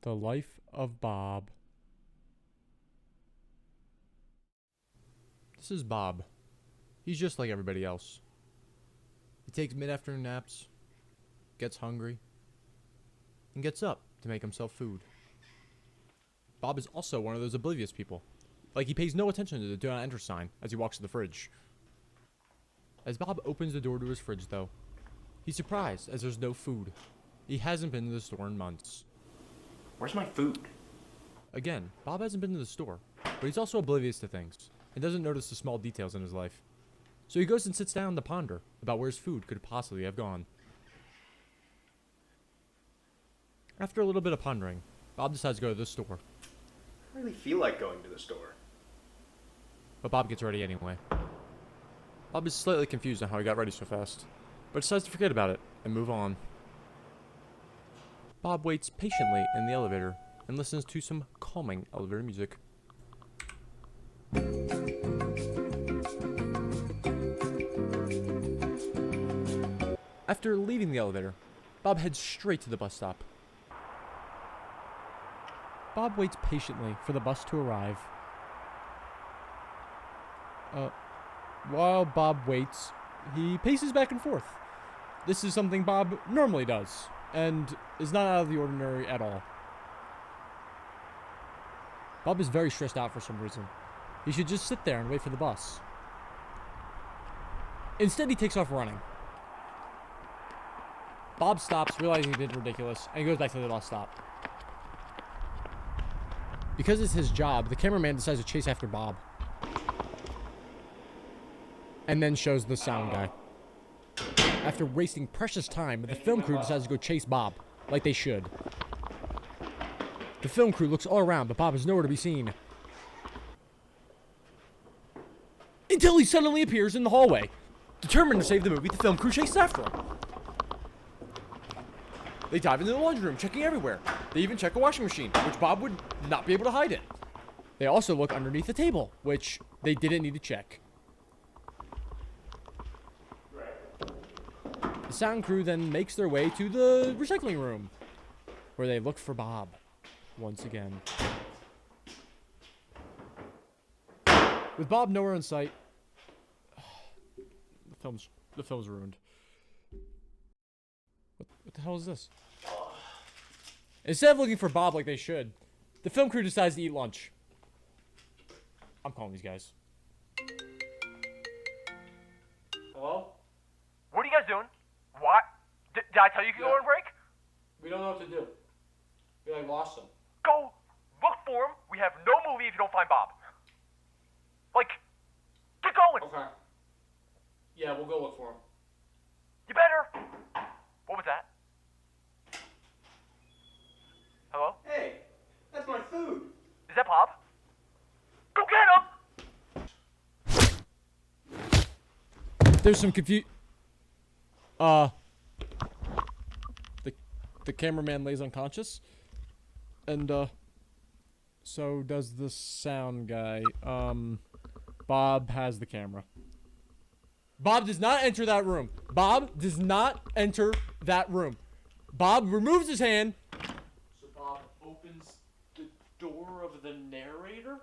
The life of Bob. This is Bob. He's just like everybody else. He takes mid-afternoon naps, gets hungry, and gets up to make himself food. Bob is also one of those oblivious people. Like, he pays no attention to the do not enter sign as he walks to the fridge. As Bob opens the door to his fridge, though, he's surprised as there's no food. He hasn't been to the store in months. Where's my food? Again, Bob hasn't been to the store, but he's also oblivious to things and doesn't notice the small details in his life. So he goes and sits down to ponder about where his food could possibly have gone. After a little bit of pondering, Bob decides to go to the store. I don't really feel like going to the store. But Bob gets ready anyway. Bob is slightly confused on how he got ready so fast, but decides to forget about it and move on. Bob waits patiently in the elevator and listens to some calming elevator music. After leaving the elevator, Bob heads straight to the bus stop. Bob waits patiently for the bus to arrive. While Bob waits, he paces back and forth. This is something Bob normally does, and is not out of the ordinary at all. Bob is very stressed out for some reason. He should just sit there and wait for the bus. Instead, he takes off running. Bob stops, realizing he did ridiculous, and he goes back to the bus stop. Because it's his job, the cameraman decides to chase after Bob. And then shows the sound guy. After wasting precious time, the film crew decides to go chase Bob, like they should. The film crew looks all around, but Bob is nowhere to be seen. Until he suddenly appears in the hallway. Determined to save the movie, the film crew chases after him. They dive into the laundry room, checking everywhere. They even check a washing machine, which Bob would not be able to hide in. They also look underneath the table, which they didn't need to check. The sound crew then makes their way to the recycling room, where they look for Bob once again. With Bob nowhere in sight, the film's ruined. What the hell is this? Instead of looking for Bob like they should, the film crew decides to eat lunch. I'm calling these guys. Hello? What are you guys doing? What? Did I tell you you could go on break? We don't know what to do. We lost them. Go look for him. We have no movie if you don't find Bob. Like, get going. Okay. Yeah, we'll go look for him. You better. What was that? Hello? Hey, that's my food. Is that Bob? Go get him! There's some the cameraman lays unconscious, and so does the sound guy. Bob has the camera. Bob does not enter that room. Bob does not enter that room. Bob removes his hand. So Bob opens the door of the narrator?